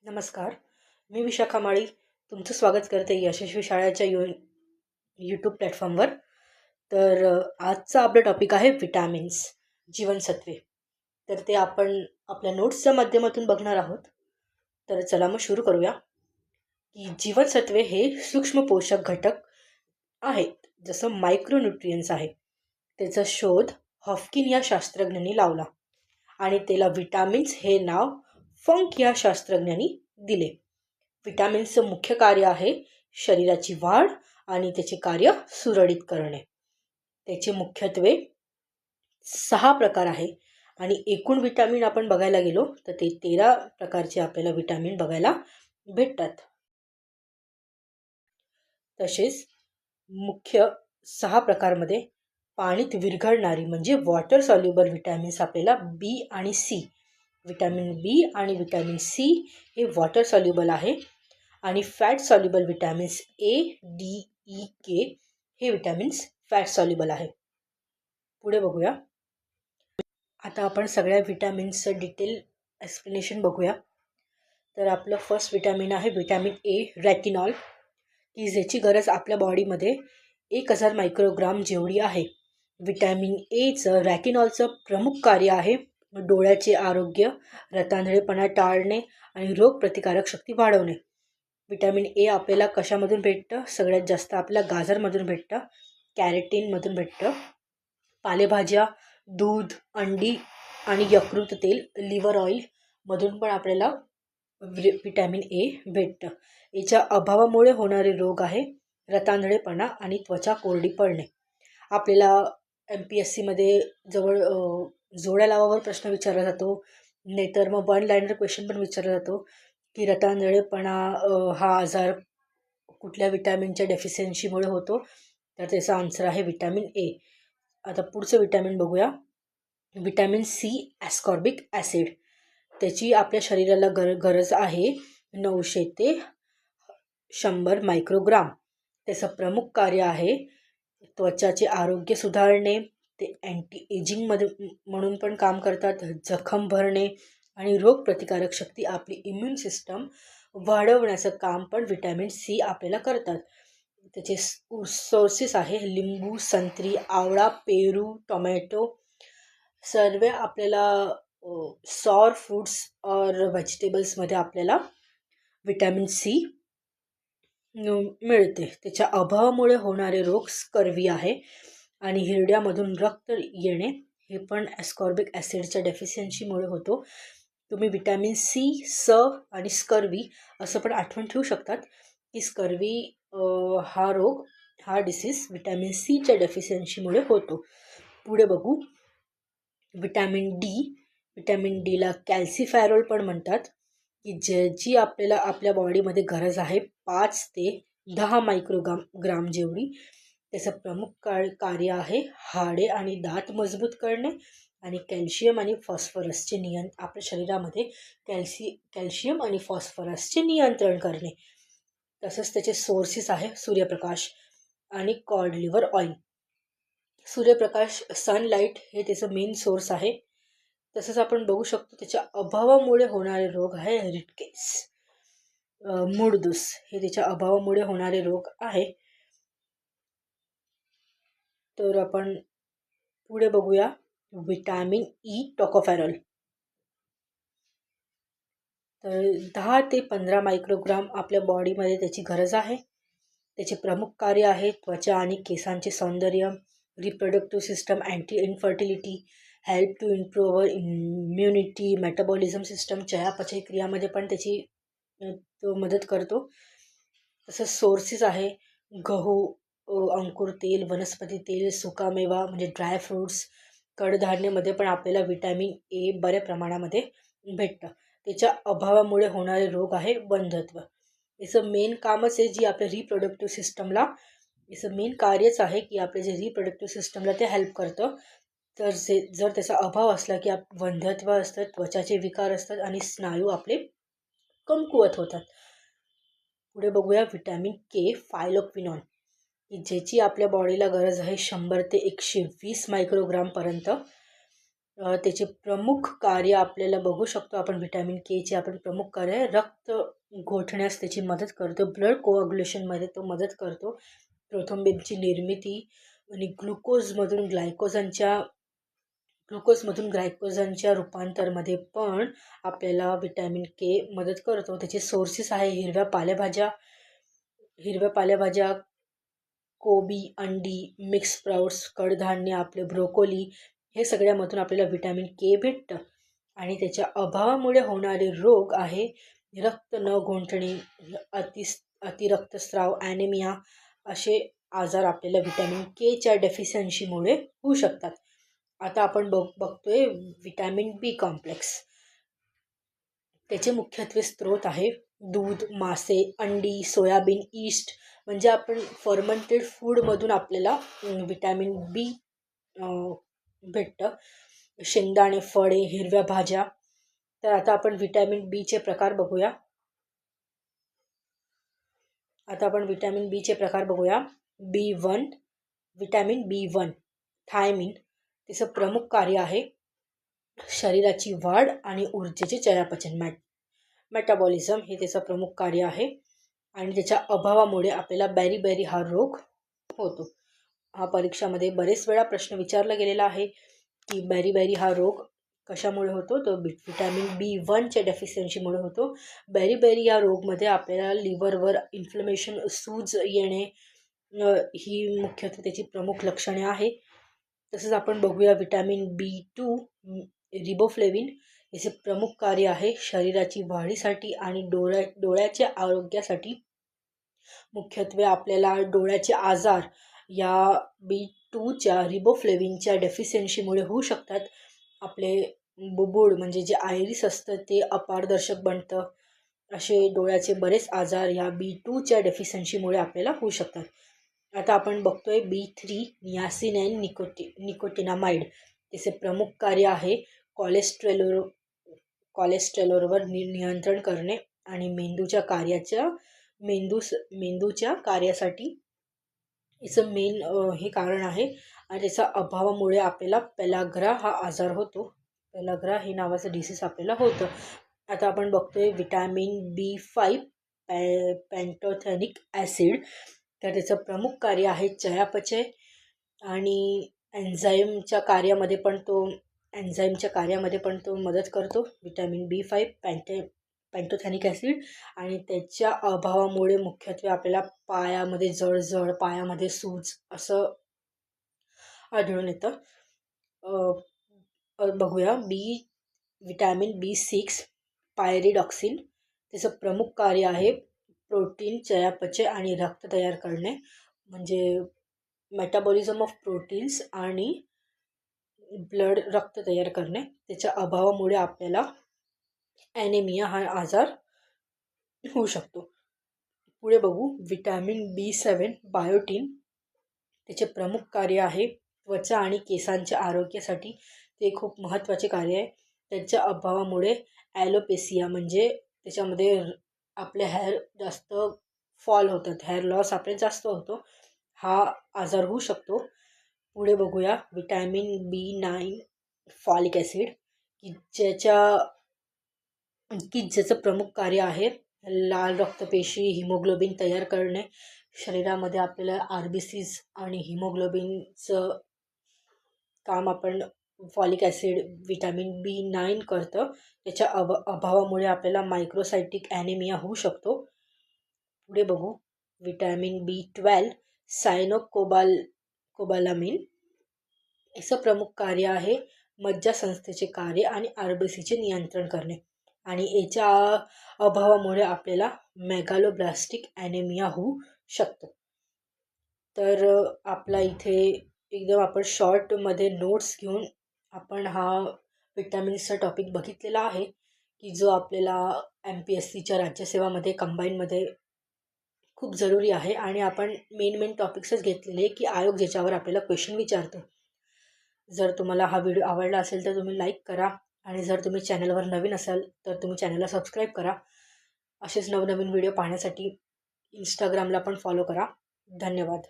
नमस्कार. मी विशाखा माळी तुमचं स्वागत करते यशस्वी शाळेच्या यूट्यूब प्लॅटफॉर्मवर. आजचा आपला टॉपिक आहे विटॅमिन्स, जीवनसत्वे. तर ते आपण आपल्या नोट्सच्या माध्यमातून बघणार आहोत. तर चला मग सुरू करूया. की जीवनसत्वे हे सूक्ष्म पोषक घटक आहेत, जसं मायक्रोन्यूट्रियन्स आहे. त्याचा शोध हॉफकिन या शास्त्रज्ञांनी लावला आणि त्याला विटॅमिन्स हे नाव फंक या शास्त्रज्ञांनी दिले. विटॅमिन्सचं मुख्य कार्य आहे शरीराची वाढ आणि त्याचे कार्य सुरळीत करणे. त्याचे मुख्यत्वे 6 प्रकार आहे आणि एकूण विटॅमिन आपण बघायला गेलो तर ते 13 प्रकारचे आपल्याला विटॅमिन बघायला भेटतात. तसेच मुख्य 6 प्रकारमध्ये पाणीत विरघळणारी म्हणजे वॉटर सॉल्युबल विटॅमिन्स आपल्याला बी आणि सी, विटॅमिन बी आणि विटॅमिन सी हे वॉटर सॉल्युबल आहे आणि फॅट सॉल्युबल विटॅमिन्स ए, डी, ई, के हे विटॅमिन्स फॅट सॉल्युबल आहे. पुढे बघूया. आता आपण सगळ्या विटॅमिन्सचं डिटेल एक्सप्लेनेशन बघूया. तर आपलं फर्स्ट विटॅमिन आहे विटॅमिन ए, रॅटिनॉल, की ज्याची गरज आपल्या बॉडीमध्ये 1000 मायक्रोग्राम जेवढी आहे. विटॅमिन एचं रॅटिनॉलचं प्रमुख कार्य आहे डोळ्याचे आरोग्य, रतांधळेपणा टाळणे आणि रोगप्रतिकारक शक्ती वाढवणे. विटॅमिन ए आपल्याला कशामधून भेटतं? सगळ्यात जास्त आपल्याला गाजरमधून भेटतं, कॅरेटीनमधून भेटतं, पालेभाज्या, दूध, अंडी आणि यकृत तेल, लिव्हर ऑइलमधून पण आपल्याला विटॅमिन ए भेटतं. याच्या अभावामुळे होणारे रोग आहे रतांधळेपणा आणि त्वचा कोरडी पडणे. आपल्याला MPSCमध्ये जवळ जोड्या लावावर प्रश्न विचारला जातो, नाहीतर मग 1 लाईनर क्वेश्चन पण विचारला जातो की रतांधळेपणा हा आजार कुठल्या विटॅमिनच्या डेफिशियन्सीमुळे होतो. तर त्याचा आन्सर आहे विटॅमिन ए. आता पुढचं विटॅमिन बघूया. Vitamin C, ascorbic acid. त्याची आपल्या शरीराला गरज आहे 900 ते 100 मायक्रोग्राम. त्याचं प्रमुख कार्य आहे त्वचाचे आरोग्य सुधारणे, ते अँटी एजिंगमध्ये म्हणून पण काम करतात, जखम भरणे आणि रोगप्रतिकारक शक्ती, आपली इम्युन सिस्टम वाढवण्याचं काम पण विटॅमिन सी आपल्याला करतात. त्याचे सोर्सेस आहे लिंबू, संत्री, आवळा, पेरू, टोमॅटो. सर्व आपल्याला सॉर फ्रूट्स और व्हेजिटेबल्समध्ये आपल्याला विटॅमिन सी मिळते. त्याच्या अभावामुळे होणारे रोग स्कर्वी आहे आणि हिरड्यामधून रक्त येणे हे पण ॲस्कॉर्बिक ॲसिडच्या डेफिशियन्सीमुळे होतो. तुम्ही विटॅमिन सी, स आणि स्कर्वी असं पण आठवण ठेवू शकतात की स्कर्वी हा रोग, हा डिसीज विटॅमिन सीच्या डेफिशियन्सीमुळे होतो. पुढे बघू. Vitamin D. विटॅमिन डीला कॅल्सिफॅरोल पण म्हणतात, की ज्याची आपल्याला आपल्या बॉडीमध्ये गरज आहे 5 ते 10 मायक्रोग्राम जेवढी. त्याचं प्रमुख कार्य आहे हाडे आणि दात मजबूत करणे आणि कॅल्शियम आणि फॉस्फरसचे आपल्या शरीरामध्ये कॅल्शियम आणि फॉस्फरसचे नियंत्रण करणे. तसंच त्याचे सोर्सेस आहे सूर्यप्रकाश आणि कॉड लिव्हर ऑइल. सूर्यप्रकाश, सनलाईट हे त्याचं मेन सोर्स आहे. तसंच आपण बघू शकतो त्याच्या अभावामुळे होणारे रोग आहे रिटकेस, मूळदूस हे त्याच्या अभावामुळे होणारे रोग आहे. तर आपण पुढे बघूया. Vitamin E, tocopherol. तर 10 ते 15 मायक्रोग्राम आपल्या बॉडीमध्ये त्याची गरज आहे. त्याचे प्रमुख कार्य आहे त्वचा आणि केसांचे सौंदर्य, reproductive system, anti infertility, help to improve immunity, metabolism system, चयापचय क्रियामध्ये पण त्याची तो मदत करतो. तसंच सोर्सेस आहे गहू, अंकुर तेल, वनस्पती तेल, सुकामेवा म्हणजे ड्राय फ्रूट्स, कडधान्यामध्ये पण आपल्याला विटॅमिन ए बऱ्या प्रमाणामध्ये भेटतं. त्याच्या अभावामुळे होणारे रोग आहे वंध्यत्व. याचं मेन कामच आहे जी आपल्या रिप्रोडक्टिव्ह सिस्टमला, याचं मेन कार्यच आहे की आपल्या जे रिप्रोडक्टिव्ह सिस्टमला ते हेल्प करतं. तर जर त्याचा अभाव असला की वंध्यत्व असतं, त्वचाचे विकार असतात आणि स्नायू आपले कमकुवत होतात. पुढे बघूया विटॅमिन के, फायलोक्विनॉन, की ज्याची आपल्या बॉडीला गरज आहे 100 ते 120 मायक्रोग्रामपर्यंत. त्याचे प्रमुख कार्य आपल्याला बघू शकतो आपण. व्हिटॅमिन केचे आपण प्रमुख कार्य रक्त गोठण्यास त्याची मदत करतो, ब्लड कोआग्युलेशनमध्ये तो मदत करतो, प्रोथॉम्बिनची निर्मिती आणि ग्लुकोजमधून ग्लायकोजनच्या रूपांतरमध्ये पण आपल्याला व्हिटॅमिन के मदत करतो. त्याचे सोर्सेस आहे हिरव्या पालेभाज्या, कोबी, अंडी, मिक्स स्प्राउट्स, कडधान्य, आपले ब्रोकोली, हे सगळ्यामधून आपल्याला व्हिटॅमिन के भेटतं. आणि त्याच्या अभावामुळे होणारे रोग आहे रक्त न गोठणे, अतिरक्तस्राव, ॲनेमिया असे आजार आपल्याला व्हिटॅमिन केच्या डेफिशियन्सीमुळे होऊ शकतात. आता आपण बघतोय व्हिटॅमिन बी कॉम्प्लेक्स. त्याचे मुख्यत्वे स्रोत आहे दूध, मासे, अंडी, सोयाबीन, ईस्ट, म्हणजे आपण फर्मेंटेड फूडमधून आपल्याला व्हिटॅमिन बी भेटतं. शेंगदाणे, फळे, हिरव्या भाज्या. तर आता आपण व्हिटॅमिन बीचे प्रकार बघूया. B1, vitamin B1 thiamine. त्याचं प्रमुख कार्य आहे शरीराची वाढ आणि ऊर्जेचे चयापचय, मेटाबॉलिझम हे त्याचं प्रमुख कार्य आहे. आणि त्याच्या अभावामुळे आपल्याला बॅरी हा रोग होतो. हा परीक्षामध्ये बरेच वेळा प्रश्न विचारला गेलेला आहे की बॅरी हा रोग कशामुळे होतो. तो व्हिटॅमिन B1च्या डेफिशियन्सीमुळे होतो. बॅरी या रोगमध्ये आपल्याला लिव्हरवर इन्फ्लमेशन, सूज येणे ही मुख्यत्वे त्याची प्रमुख लक्षणे आहे. तसंच आपण बघूया व्हिटॅमिन B2 रिबोफ्लेविन. याचे प्रमुख कार्य आहे शरीराची वाढीसाठी आणि डोळ्याच्या आरोग्यासाठी. मुख्यत्वे आपल्याला डोळ्याचे आजार या B2च्या रिबोफ्लेविनच्या डेफिशियन्सीमुळे होऊ शकतात. आपले बुबुळ म्हणजे जे आयरिस असतं ते अपारदर्शक बनतं. असे डोळ्याचे बरेच आजार या B2च्या डेफिशियन्सीमुळे आपल्याला होऊ शकतात. आता आपण बघतोय B3 नियासिनाइन निकोटिनामाइड. त्याचे प्रमुख कार्य आहे कोलेस्टेरॉलवर नियंत्रण करणे आणि मेंदूच्या कार्यासाठी याचं मेन हे कारण आहे. आणि त्याच्या अभावामुळे आपल्याला पेलाग्रा हा आजार होतो. पेलाग्रा हे नावाचं डिसीज आपल्याला होतं. आता आपण बघतोय व्हिटॅमिन B5 पॅन्टोथेनिक ॲसिड. तर त्याचं प्रमुख कार्य आहे चयापचय आणि एन्झाईमच्या कार्यामध्ये पण तो मदत करतो. Vitamin B5 pantothenic acid. आणि त्याच्या अभावामुळे मुख्यत्वे आपल्याला पायामध्ये जळजळ, पायामध्ये सूज असं आढळून येतं. बघूया व्हिटॅमिन B6 पायरिडॉक्सिन. त्याचं प्रमुख कार्य आहे प्रोटीन चयापचय आणि रक्त तयार करणे, म्हणजे मेटाबॉलिझम ऑफ प्रोटीन्स आणि रक्त तयार करणे. त्याच्या अभावामुळे आपल्याला ॲनेमिया हा आजार होऊ शकतो. पुढे बघू व्हिटॅमिन B7 बायोटीन. त्याचे प्रमुख कार्य आहे त्वचा आणि केसांच्या आरोग्यासाठी. ते खूप महत्त्वाचे कार्य आहे. त्याच्या अभावामुळे ॲलोपेसिया म्हणजे त्याच्यामध्ये आपले हेअर जास्त फॉल होतात, हेअर लॉस आपले जास्त होतो, हा आजार होऊ शकतो. पुढे बघूया व्हिटॅमिन B9 फॉलिक ॲसिड ज्याचं प्रमुख कार्य आहे लाल रक्तपेशी, हिमोग्लोबिन तयार करणे. शरीरामध्ये आपल्याला RBCs आणि हिमोग्लोबिनचं काम आपण फॉलिक ॲसिड व्हिटॅमिन B9 करतं. त्याच्या अभावामुळे आपल्याला मायक्रोसायटिक ॲनेमिया होऊ शकतो. पुढे बघू व्हिटॅमिन B12 सायनोकोबालामिन. याचं प्रमुख कार्य आहे मज्जासंस्थेचे कार्य आणि RBCचे नियंत्रण करणे. आणि याच्या अभावामुळे आपल्याला मेगालोब्लास्टिक ॲनेमिया होऊ शकतो. तर आपला इथे एकदम आपण शॉर्टमध्ये नोट्स घेऊन आपण हा व्हिटॅमिन्सचा टॉपिक बघितलेला आहे की जो आपल्याला MPSCच्या राज्यसेवामध्ये कंबाईनमध्ये खूप जरुरी आहे. आणि आपण मेन टॉपिक्सच घेतलेले की आयोग ज्याच्यावर आपल्याला क्वेश्चन विचारतो. जर तुम्हाला हा व्हिडिओ आवडला असेल तर तुम्ही लाईक करा. आणि जर तुम्ही चॅनलवर नवीन असाल तर तुम्ही चॅनलला सबस्क्राईब करा. असेच नवनवीन व्हिडिओ पाहण्यासाठी इंस्टाग्रामला पण फॉलो करा. धन्यवाद.